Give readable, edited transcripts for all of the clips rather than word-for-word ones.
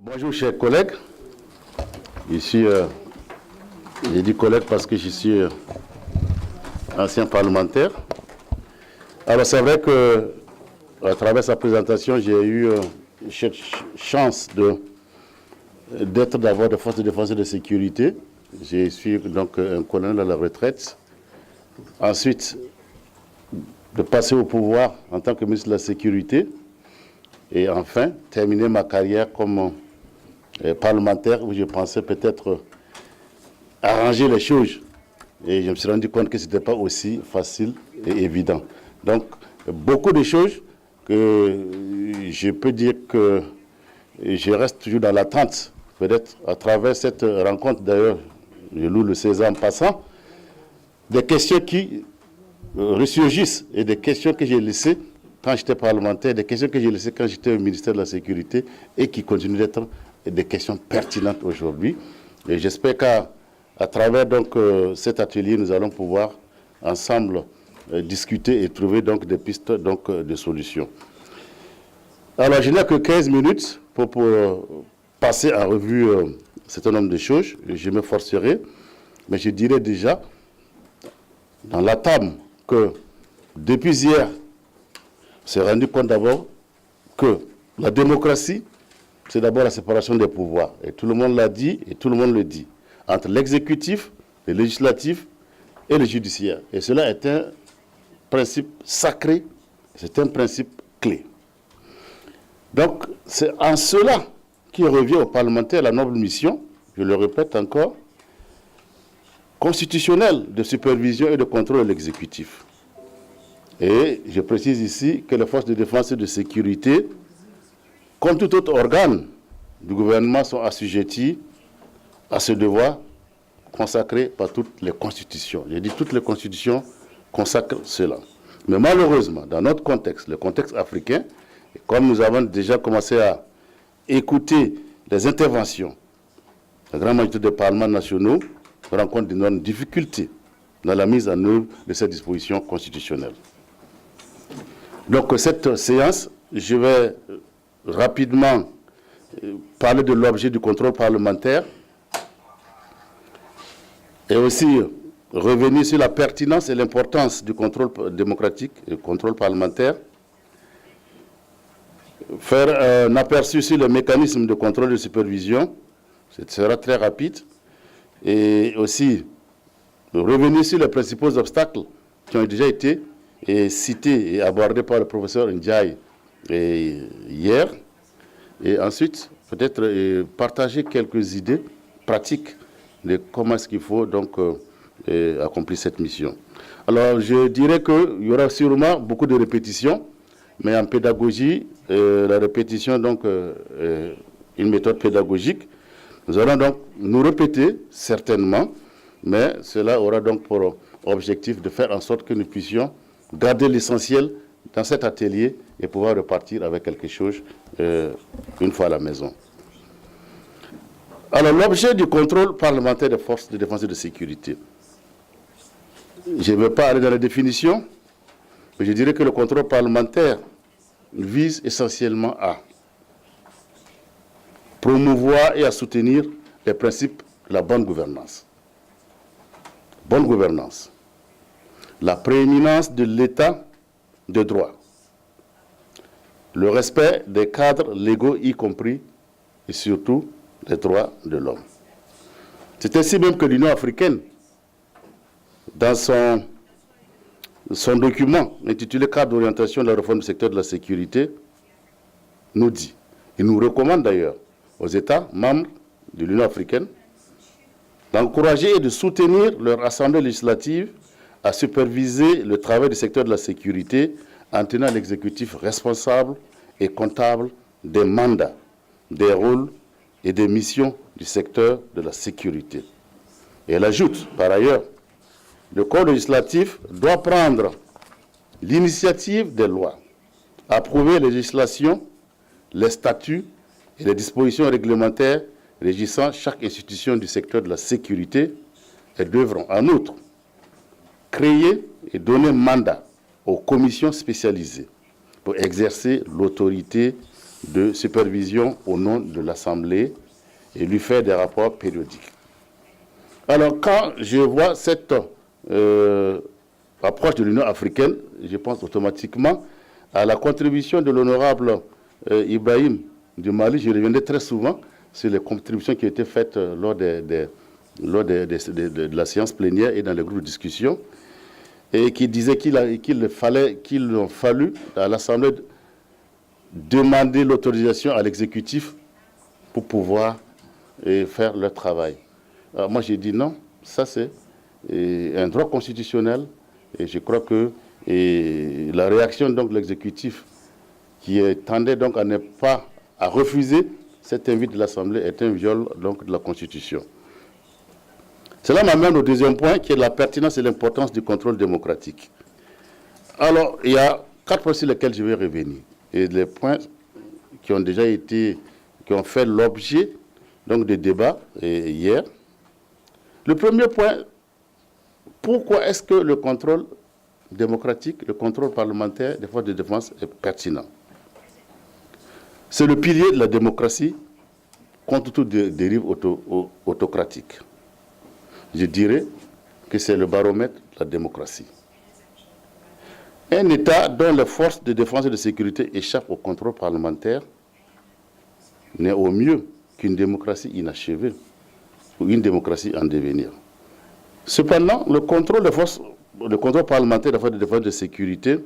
Bonjour chers collègues, ici j'ai dit collègue parce que je suis ancien parlementaire. Alors c'est vrai que à travers sa présentation j'ai eu cette chance d'être d'abord de forces de défense et de sécurité. Je suis donc un colonel à la retraite. Ensuite de passer au pouvoir en tant que ministre de la Sécurité. Et enfin terminer ma carrière comme parlementaire où je pensais peut-être arranger les choses. Et je me suis rendu compte que ce n'était pas aussi facile et évident. Donc, beaucoup de choses que je peux dire que je reste toujours dans l'attente. Peut-être à travers cette rencontre, d'ailleurs, je loue le César en passant, des questions qui ressurgissent et des questions que j'ai laissées quand j'étais parlementaire, des questions que j'ai laissées quand j'étais au ministère de la Sécurité et qui continuent d'être des questions pertinentes aujourd'hui. Et j'espère qu'à travers donc, cet atelier, nous allons pouvoir ensemble discuter et trouver donc, des pistes donc, de solutions. Alors, je n'ai que 15 minutes pour passer en revue un certain nombre de choses. Je m'efforcerai, mais je dirais déjà, dans la table, que depuis hier, on s'est rendu compte d'abord que la démocratie, c'est d'abord la séparation des pouvoirs. Et tout le monde l'a dit et tout le monde le dit. Entre l'exécutif, le législatif et le judiciaire. Et cela est un principe sacré, c'est un principe clé. Donc, c'est en cela qu'il revient aux parlementaires la noble mission, je le répète encore, constitutionnelle de supervision et de contrôle de l'exécutif. Et je précise ici que les forces de défense et de sécurité, comme tout autre organe du gouvernement, sont assujettis à ce devoir consacré par toutes les constitutions. J'ai dit toutes les constitutions consacrent cela. Mais malheureusement, dans notre contexte, le contexte africain, comme nous avons déjà commencé à écouter les interventions, la grande majorité des parlements nationaux rencontrent d'énormes difficultés dans la mise en œuvre de ces dispositions constitutionnelles. Donc cette séance, je vais rapidement parler de l'objet du contrôle parlementaire et aussi revenir sur la pertinence et l'importance du contrôle démocratique et du contrôle parlementaire, faire un aperçu sur le mécanisme de contrôle et de supervision, ce sera très rapide, et aussi revenir sur les principaux obstacles qui ont déjà été cités et abordés par le professeur Ndiaye hier, et ensuite peut-être partager quelques idées pratiques de comment est-ce qu'il faut donc accomplir cette mission. Alors je dirais qu'il y aura sûrement beaucoup de répétitions, mais en pédagogie, la répétition donc une méthode pédagogique. Nous allons donc nous répéter certainement, mais cela aura donc pour objectif de faire en sorte que nous puissions garder l'essentiel dans cet atelier et pouvoir repartir avec quelque chose une fois à la maison. Alors, l'objet du contrôle parlementaire des forces de défense et de sécurité. Je ne vais pas aller dans la définition, mais je dirais que le contrôle parlementaire vise essentiellement à promouvoir et à soutenir les principes de la bonne gouvernance. Bonne gouvernance. La prééminence de l'État de droit. Le respect des cadres légaux, y compris et surtout les droits de l'homme. C'est ainsi même que l'Union africaine, dans son document intitulé Cadre d'orientation de la réforme du secteur de la sécurité, nous dit, et nous recommande d'ailleurs aux États membres de l'Union africaine d'encourager et de soutenir leur assemblée législative à superviser le travail du secteur de la sécurité en tenant l'exécutif responsable et comptable des mandats, des rôles et des missions du secteur de la sécurité. Et elle ajoute, par ailleurs, le corps législatif doit prendre l'initiative des lois, approuver les législations, les statuts et les dispositions réglementaires régissant chaque institution du secteur de la sécurité et devront en outre créer et donner mandat aux commissions spécialisées pour exercer l'autorité de supervision au nom de l'Assemblée et lui faire des rapports périodiques. Alors, quand je vois cette approche de l'Union africaine, je pense automatiquement à la contribution de l'honorable Ibrahim du Mali. Je reviendrai très souvent sur les contributions qui ont été faites lors de la séance plénière et dans les groupes de discussion, et qui disait qu'il a fallu à l'Assemblée demander l'autorisation à l'exécutif pour pouvoir faire leur travail. Alors moi j'ai dit non, ça c'est un droit constitutionnel, et je crois que la réaction donc de l'exécutif qui tendait donc à refuser cet invite de l'Assemblée est un viol donc de la Constitution. Cela m'amène au deuxième point, qui est la pertinence et l'importance du contrôle démocratique. Alors, il y a 4 points sur lesquels je vais revenir. Et les points qui ont déjà été, qui ont fait l'objet donc des débats hier. Le premier point, pourquoi est-ce que le contrôle démocratique, le contrôle parlementaire des forces de défense est pertinent? C'est le pilier de la démocratie contre toute dérive autocratique. Je dirais que c'est le baromètre de la démocratie. Un État dont les forces de défense et de sécurité échappent au contrôle parlementaire n'est au mieux qu'une démocratie inachevée ou une démocratie en devenir. Cependant, le contrôle parlementaire des forces de défense et de sécurité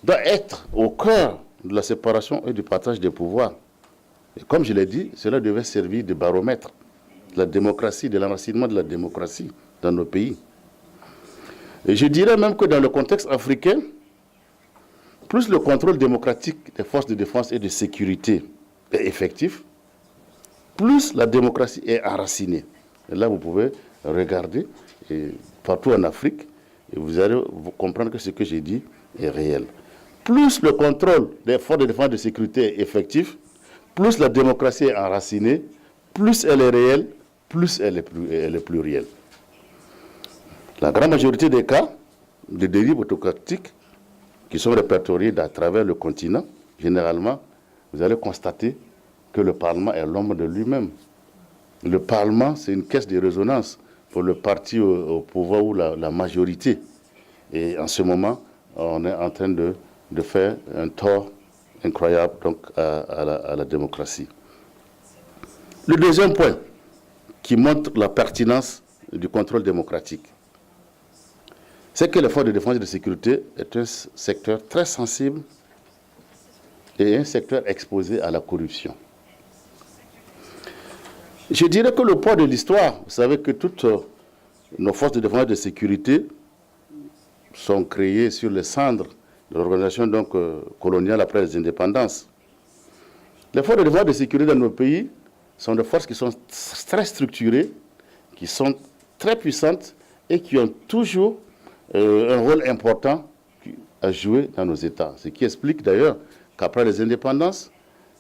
doit être au cœur de la séparation et du partage des pouvoirs. Et comme je l'ai dit, cela devait servir de baromètre de la démocratie, de l'enracinement de la démocratie dans nos pays. Et je dirais même que dans le contexte africain, plus le contrôle démocratique des forces de défense et de sécurité est effectif, plus la démocratie est enracinée. Et là, vous pouvez regarder partout en Afrique, et vous allez comprendre que ce que j'ai dit est réel. Plus le contrôle des forces de défense et de sécurité est effectif, plus la démocratie est enracinée, plus elle est réelle, plus elle est plurielle. La grande majorité des cas de dérives autocratiques qui sont répertoriés à travers le continent, généralement, vous allez constater que le Parlement est l'ombre de lui-même. Le Parlement, c'est une caisse de résonance pour le parti au pouvoir ou la majorité. Et en ce moment, on est en train de faire un tort incroyable donc, à la démocratie. Le deuxième point qui montre la pertinence du contrôle démocratique, c'est que les forces de défense et de sécurité est un secteur très sensible et un secteur exposé à la corruption. Je dirais que le poids de l'histoire, vous savez que toutes nos forces de défense et de sécurité sont créées sur les cendres de l'organisation coloniale après les indépendances. Les forces de défense et de sécurité dans nos pays sont des forces qui sont très structurées, qui sont très puissantes et qui ont toujours un rôle important à jouer dans nos États. Ce qui explique d'ailleurs qu'après les indépendances,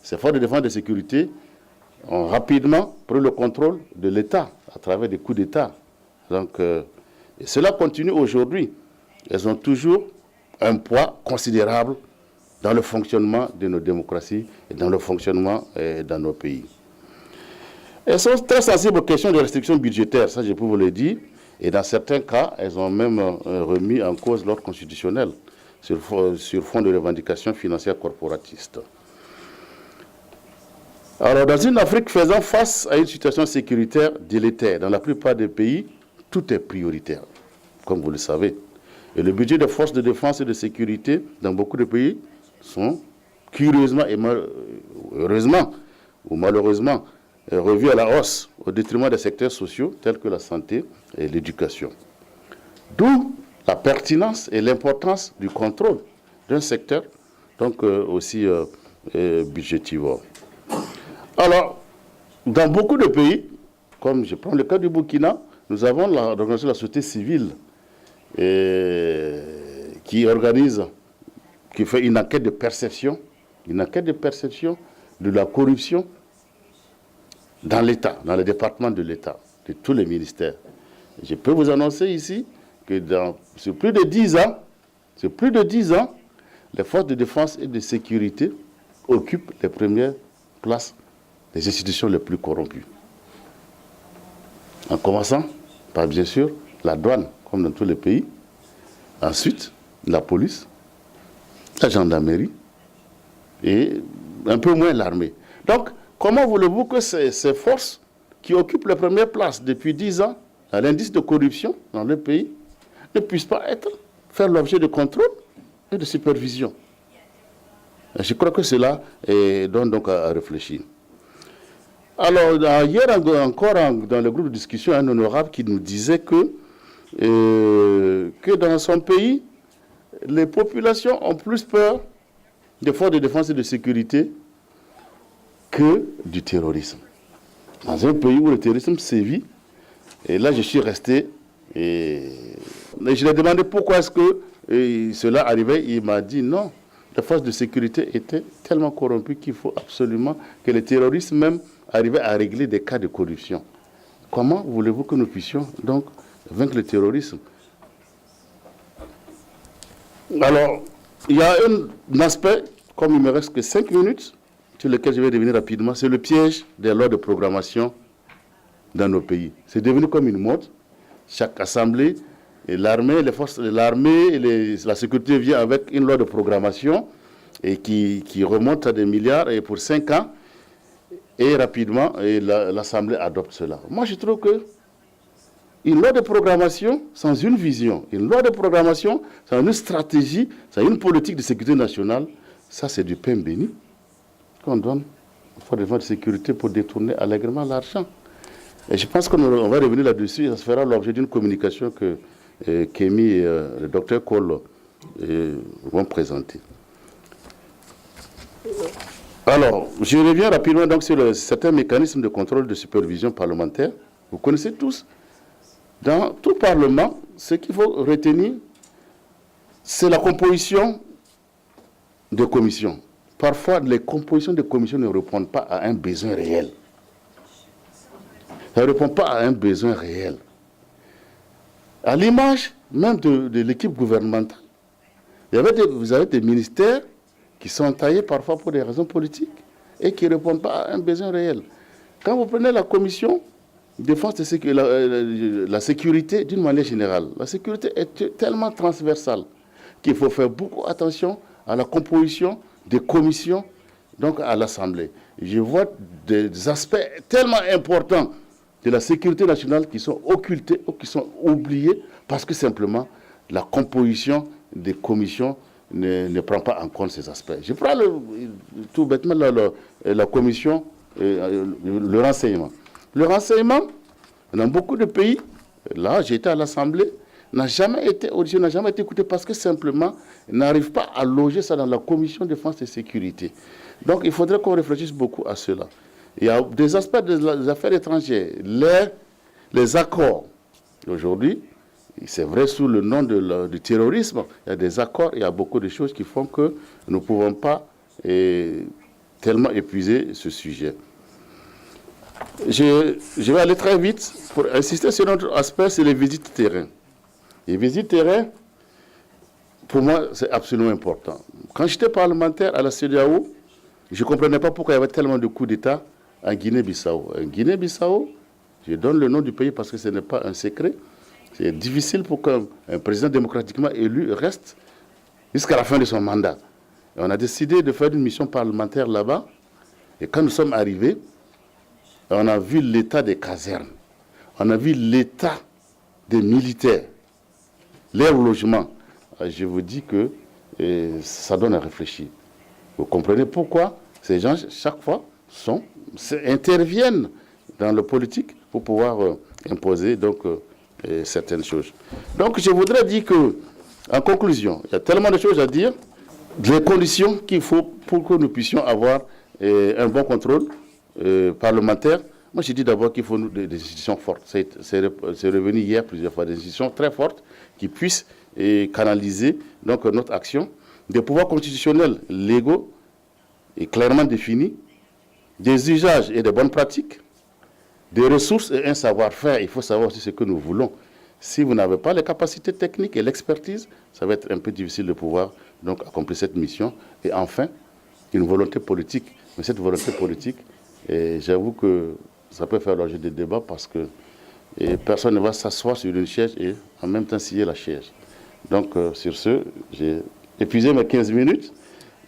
ces forces de défense et de sécurité ont rapidement pris le contrôle de l'État à travers des coups d'État. Donc, et cela continue aujourd'hui. Elles ont toujours un poids considérable dans le fonctionnement de nos démocraties et dans le fonctionnement dans nos pays. Elles sont très sensibles aux questions de restrictions budgétaires, ça je peux vous le dire, et dans certains cas, elles ont même remis en cause l'ordre constitutionnel sur fond de revendications financières corporatistes. Alors, dans une Afrique faisant face à une situation sécuritaire délétère, dans la plupart des pays, tout est prioritaire, comme vous le savez. Et le budget des forces de défense et de sécurité dans beaucoup de pays sont curieusement et heureusement ou malheureusement revus à la hausse au détriment des secteurs sociaux tels que la santé et l'éducation. D'où la pertinence et l'importance du contrôle d'un secteur donc aussi budgétivore. Alors, dans beaucoup de pays, comme je prends le cas du Burkina, nous avons l'organisation de la société civile qui fait une enquête de perception de la corruption dans l'État, dans les départements de l'État, de tous les ministères. Je peux vous annoncer ici que sur plus de 10 ans, les forces de défense et de sécurité occupent les premières places des institutions les plus corrompues. En commençant par, bien sûr, la douane, comme dans tous les pays. Ensuite, la police, la gendarmerie et un peu moins l'armée. Donc, comment voulez-vous que ces forces qui occupent les premières places depuis 10 ans à l'indice de corruption dans le pays ne puissent pas faire l'objet de contrôle et de supervision? Je crois que cela donne donc à réfléchir. Alors, hier encore, dans le groupe de discussion, un honorable qui nous disait que dans son pays, les populations ont plus peur des forces de défense et de sécurité que du terrorisme. Dans un pays où le terrorisme sévit, et là je suis resté, et je lui ai demandé pourquoi est-ce que cela arrivait, il m'a dit non, les forces de sécurité étaient tellement corrompues qu'il faut absolument que les terroristes même arrivaient à régler des cas de corruption. Comment voulez-vous que nous puissions donc vaincre le terrorisme? Alors, il y a un aspect, comme il me reste que 5 minutes, sur lequel je vais revenir rapidement, c'est le piège des lois de programmation dans nos pays. C'est devenu comme une mode. Chaque assemblée, et l'armée, les forces de l'armée et la sécurité vient avec une loi de programmation et qui remonte à des milliards et pour 5 ans. Et rapidement, l'Assemblée adopte cela. Moi, je trouve que une loi de programmation sans une vision, une loi de programmation sans une stratégie, sans une politique de sécurité nationale, ça c'est du pain béni qu'on donne aux forces de sécurité pour détourner allègrement l'argent. Et je pense qu'on va revenir là-dessus, ça se fera l'objet d'une communication que Kémy et le docteur Kohl vont présenter. Alors, je reviens rapidement donc sur certains mécanismes de contrôle de supervision parlementaire. Vous connaissez tous. Dans tout Parlement, ce qu'il faut retenir, c'est la composition de commissions. Parfois, les compositions de commissions ne répondent pas à un besoin réel. Ça ne répond pas à un besoin réel. À l'image même de l'équipe gouvernementale, vous avez des ministères qui sont taillés parfois pour des raisons politiques et qui ne répondent pas à un besoin réel. Quand vous prenez la commission défense de la sécurité d'une manière générale, la sécurité est tellement transversale qu'il faut faire beaucoup attention à la composition des commissions, donc à l'Assemblée. Je vois des aspects tellement importants de la sécurité nationale qui sont occultés ou qui sont oubliés parce que simplement la composition des commissions ne prend pas en compte ces aspects. Je prends tout bêtement la commission, le renseignement. Le renseignement, dans beaucoup de pays, là j'étais à l'Assemblée, n'a jamais été auditionné, n'a jamais été écouté parce que simplement n'arrive pas à loger ça dans la commission défense et sécurité. Donc il faudrait qu'on réfléchisse beaucoup à cela. Il y a des aspects des affaires étrangères, les accords. Aujourd'hui, c'est vrai sous le nom du terrorisme, il y a des accords, il y a beaucoup de choses qui font que nous ne pouvons pas tellement épuiser ce sujet. Je vais aller très vite pour insister sur un autre aspect, c'est les visites terrain. Les visites terrain, pour moi, c'est absolument important. Quand j'étais parlementaire à la CEDEAO, je ne comprenais pas pourquoi il y avait tellement de coups d'État en Guinée-Bissau. En Guinée-Bissau, je donne le nom du pays parce que ce n'est pas un secret. C'est difficile pour qu'un président démocratiquement élu reste jusqu'à la fin de son mandat. Et on a décidé de faire une mission parlementaire là-bas. Et quand nous sommes arrivés, on a vu l'état des casernes. On a vu l'état des militaires, leur logement. Je vous dis que ça donne à réfléchir. Vous comprenez pourquoi ces gens, chaque fois, interviennent dans le politique pour pouvoir imposer donc, certaines choses. Donc je voudrais dire que, en conclusion, il y a tellement de choses à dire, les conditions qu'il faut pour que nous puissions avoir un bon contrôle parlementaire. Moi, je dis d'abord qu'il faut des institutions fortes. C'est revenu hier plusieurs fois, des institutions très fortes qui puissent canaliser donc, notre action, des pouvoirs constitutionnels légaux et clairement définis, des usages et des bonnes pratiques, des ressources et un savoir-faire. Il faut savoir aussi ce que nous voulons. Si vous n'avez pas les capacités techniques et l'expertise, ça va être un peu difficile de pouvoir donc, accomplir cette mission. Et enfin, une volonté politique. Mais cette volonté politique, j'avoue que ça peut faire l'objet de débats parce que personne ne va s'asseoir sur une chaise et en même temps scier la chaise. Donc sur ce, j'ai épuisé mes 15 minutes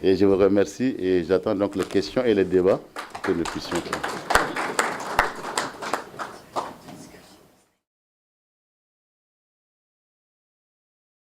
et je vous remercie et j'attends donc les questions et les débats pour que nous puissions faire.